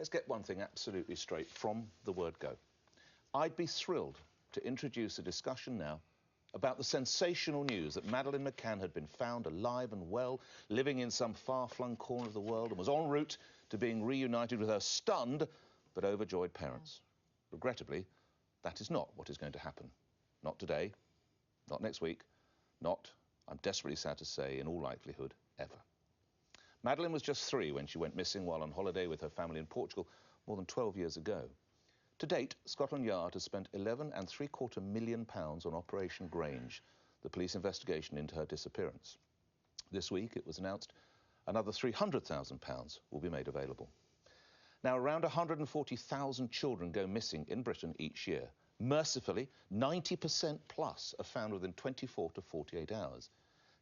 Let's get one thing absolutely straight from the word go. I'd be thrilled to introduce a discussion now about the sensational news that Madeleine McCann had been found alive and well, living in some far-flung corner of the world, and was en route to being reunited with her stunned but overjoyed parents. Regrettably, that is not what is going to happen. Not today, not next week, not, I'm desperately sad to say, in all likelihood, ever. Madeleine was just 3 when she went missing while on holiday with her family in Portugal more than 12 years ago. To date, Scotland Yard has spent £11.75 million on Operation Grange, the police investigation into her disappearance. This week, it was announced another £300,000 will be made available. Now, around 140,000 children go missing in Britain each year. Mercifully, 90% plus are found within 24 to 48 hours.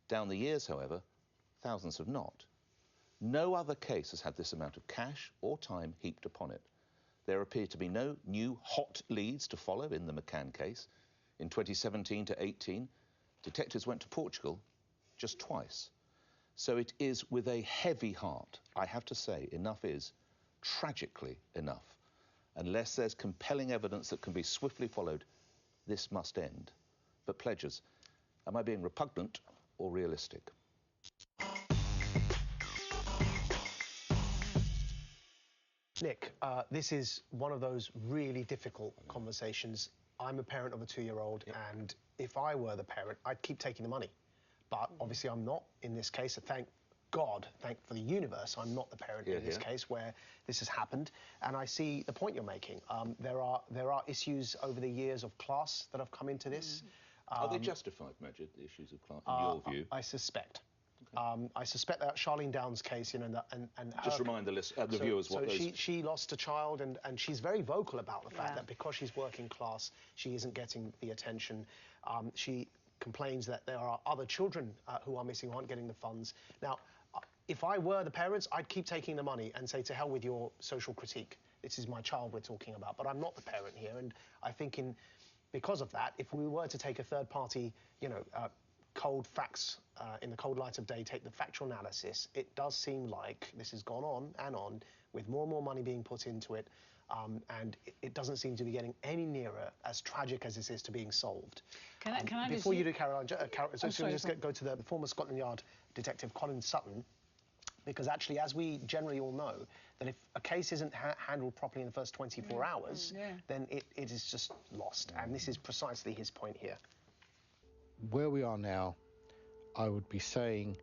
Down the years, however, thousands have not. No other case has had this amount of cash or time heaped upon it. There appear to be no new hot leads to follow in the McCann case. In 2017 to 18, detectives went to Portugal just twice. So it is with a heavy heart, I have to say, enough is tragically enough. Unless there's compelling evidence that can be swiftly followed, this must end. But pledgers, am I being repugnant or realistic? Nick, this is one of those really difficult conversations. I'm a parent of a 2-year-old, and if I were the parent, I'd keep taking the money. But obviously I'm not in this case, so thank God, thank for the universe, I'm not the parent in this case where this has happened. And I see the point you're making. There are issues over the years of class that have come into this. Are they justified, Majid, the issues of class, in your view? I suspect. Okay. I suspect that Charlene Downs' case, you know, and just remind the viewers what those... she lost a child, and she's very vocal about the fact that because she's working class, she isn't getting the attention. She complains that there are other children who are missing, aren't getting the funds. Now, if I were the parents, I'd keep taking the money and say, to hell with your social critique. This is my child we're talking about, but I'm not the parent here, and I think because of that, if we were to take a third-party, you know, cold facts in the cold light of day, take the factual analysis, it does seem like this has gone on and on with more and more money being put into it, and it doesn't seem to be getting any nearer as tragic as this is to being solved. Can I before you do, Caroline, go to the former Scotland Yard detective Colin Sutton, because actually, as we generally all know, that if a case isn't handled properly in the first 24 hours, then it is just lost, and this is precisely his point here. Where we are now, I would be saying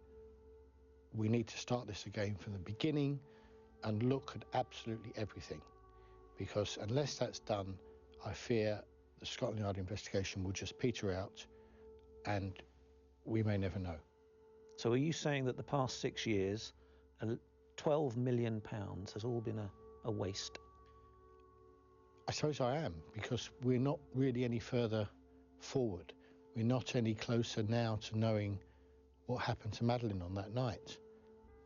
we need to start this again from the beginning and look at absolutely everything, because unless that's done, I fear the Scotland Yard investigation will just peter out and we may never know. So are you saying that the past 6 years, £12 million has all been a waste? I suppose I am, because we're not really any further forward. We're not any closer now to knowing what happened to Madeleine on that night.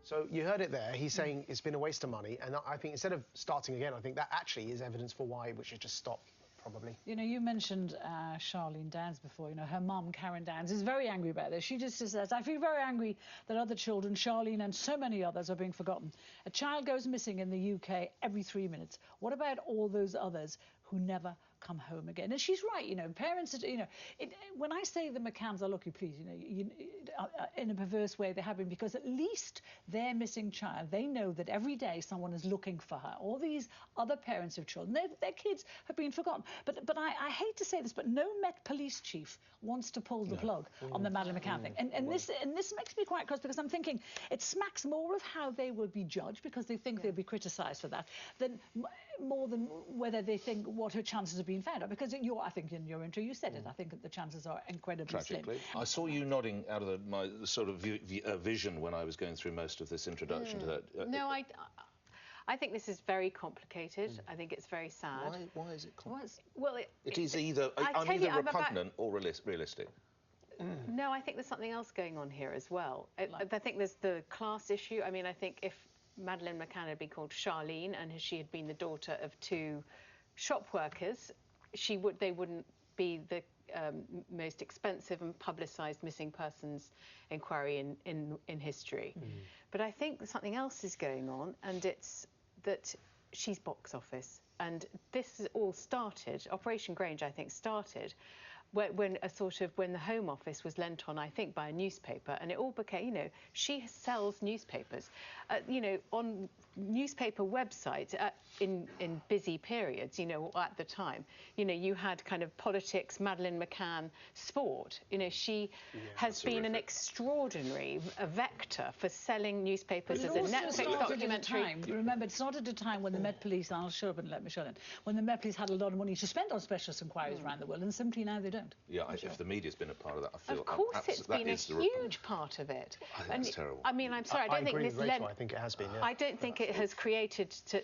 So you heard it there. He's saying it's been a waste of money, and I think instead of starting again, I think that actually is evidence for why we should just stop, probably. You know, you mentioned Charlene Downs before. You know, her mum, Karen Downs, is very angry about this. She just says, I feel very angry that other children, Charlene and so many others, are being forgotten. A child goes missing in the UK every 3 minutes. What about all those others who never come home again? And she's right, you know, parents, you know, when I say the McCanns are lucky, please, you know, in a perverse way they have been, because at least their missing child, they know that every day someone is looking for her. All these other parents of children, their kids have been forgotten. But I hate to say this, but no Met police chief wants to pull the plug on the Madeleine McCann thing. And this makes me quite cross, because I'm thinking it smacks more of how they will be judged, because they think they'll be criticised for that, than more than whether they think what her chances of being found out. Because I think in your intro you said it, I think that the chances are incredibly slim. I saw you nodding out of my sort of vision when I was going through most of this introduction to that. No, I think this is very complicated. I think it's very sad. Why is it complicated? Well, it is either... I'm either repugnant or realistic. No, I think there's something else going on here as well. I think there's the class issue. I mean, I think if Madeleine McCann had been called Charlene and she had been the daughter of 2 shop workers, they wouldn't be the most expensive and publicised missing persons inquiry in history. But I think something else is going on, and it's that she's box office. And this all started, Operation Grange, I think, started when the Home Office was lent on, I think, by a newspaper, and it all became, you know, she sells newspapers, you know, on newspaper websites in busy periods, you know, at the time. You know, you had kind of politics, Madeleine McCann, sport. You know, she has been an extraordinary vector for selling newspapers. As a Netflix documentary. Remember, it started at a time when the Met Police, and I'll show up and let Michelle in, when the Met Police had a lot of money to spend on specialist inquiries around the world, and simply now they don't. Yeah, if the media's been a part of that, I feel... Of course it's been a huge part of it. I think that's terrible. I mean, I'm sorry, I don't think this led... I think it has been, yeah. I don't think it has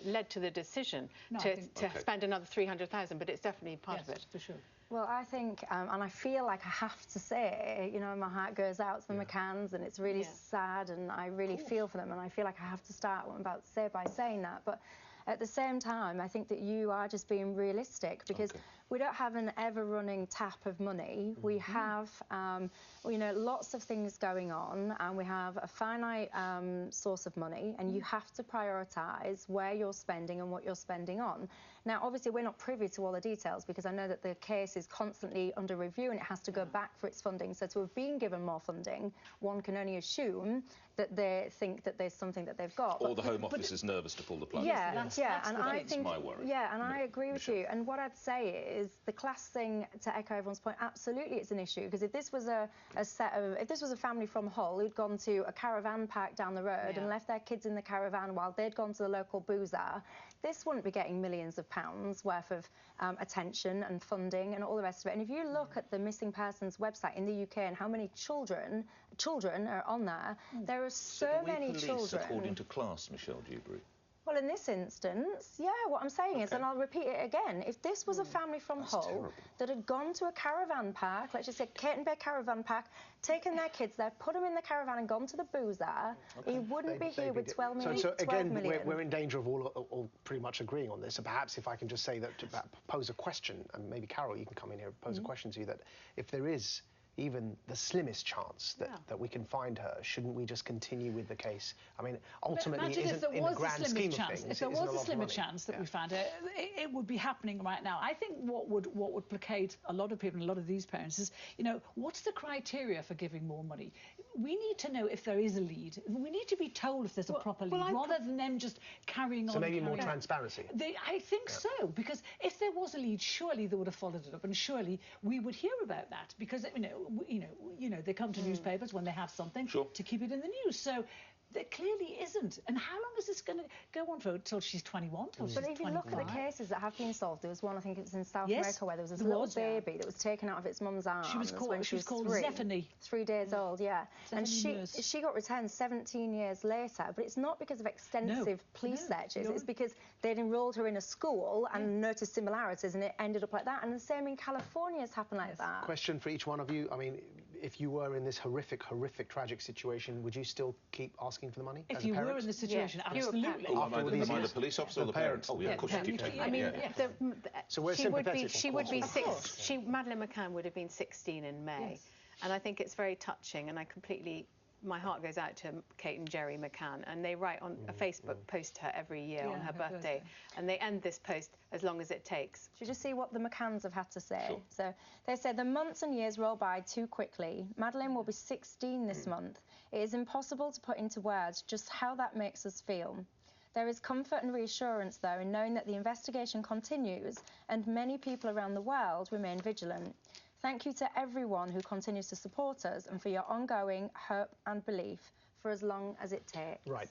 led to the decision to spend another 300,000, but it's definitely part of it. For sure. Well, I think, and I feel like I have to say, you know, my heart goes out to the McCanns, and it's really sad, and I really feel for them, and I feel like I have to start what I'm about to say by saying that. But at the same time, I think that you are just being realistic, because we don't have an ever-running tap of money. We have, you know, lots of things going on, and we have a finite source of money, and you have to prioritise where you're spending and what you're spending on. Now, obviously, we're not privy to all the details, because I know that the case is constantly under review and it has to go back for its funding. So to have been given more funding, one can only assume that they think that there's something that they've got. Or the Home Office is nervous to pull the plug. That's I think, my worry. yeah, and I agree with you. And what I'd say is the class thing, to echo everyone's point, absolutely it's an issue, because if this was if this was a family from Hull who'd gone to a caravan park down the road and left their kids in the caravan while they'd gone to the local boozer, this wouldn't be getting millions of pounds worth of attention and funding and all the rest of it. And if you look at the missing persons website in the UK and how many children are on there, there are so many children. According to class, Michelle Dewberry? Well, in this instance, yeah, what I'm saying is, and I'll repeat it again, if this was a family from Hull that had gone to a caravan park, let's just say Caton Bay Caravan Park, taken their kids there, put them in the caravan and gone to the boozer, he wouldn't be here with 12 million. So again, we're in danger of all pretty much agreeing on this. So perhaps if I can just say that, to pose a question, and maybe Carol, you can come in here and pose a question to you, that if there is even the slimmest chance that we can find her, shouldn't we just continue with the case? I mean, ultimately, isn't in the grand scheme of things, if there was a slimmer chance that we found her, it would be happening right now. I think what would placate a lot of people, and a lot of these parents, is, you know, what's the criteria for giving more money? We need to know if there is a lead. We need to be told if there's a proper lead, rather than them just carrying on. So maybe more transparency. I think so, because if there was a lead, surely they would have followed it up, and surely we would hear about that, because you know, they come to newspapers when they have something to keep it in the news. So there clearly isn't. And how long is this going to go on for? Till she's 21? Till she's 25? But if you look at the cases that have been solved, there was one, I think it was in South America, where there was this little baby that was taken out of its mum's arms. She was called Zephany. 3 days old, and she got returned 17 years later. But it's not because of extensive police searches. It's because they'd enrolled her in a school and noticed similarities, and it ended up like that. And the same in California has happened like that. Question for each one of you. I mean, if you were in this horrific, tragic situation, would you still keep asking for the money? If you were in this situation, absolutely. Oh, am I the police officer or the parent? Oh, yeah, of course you keep taking it. I mean, so we're sympathetic. She would be Madeleine McCann would have been 16 in May, and I think it's very touching, and my heart goes out to Kate and Jerry McCann, and they write on a Facebook post to her every year on her birthday, and they end this post, as long as it takes. Should you just see what the McCanns have had to say? So they said, the months and years roll by too quickly. Madeleine will be 16 this month. It is impossible to put into words just how that makes us feel. There is comfort and reassurance, though, in knowing that the investigation continues and many people around the world remain vigilant. Thank you to everyone who continues to support us and for your ongoing hope and belief for as long as it takes. Right.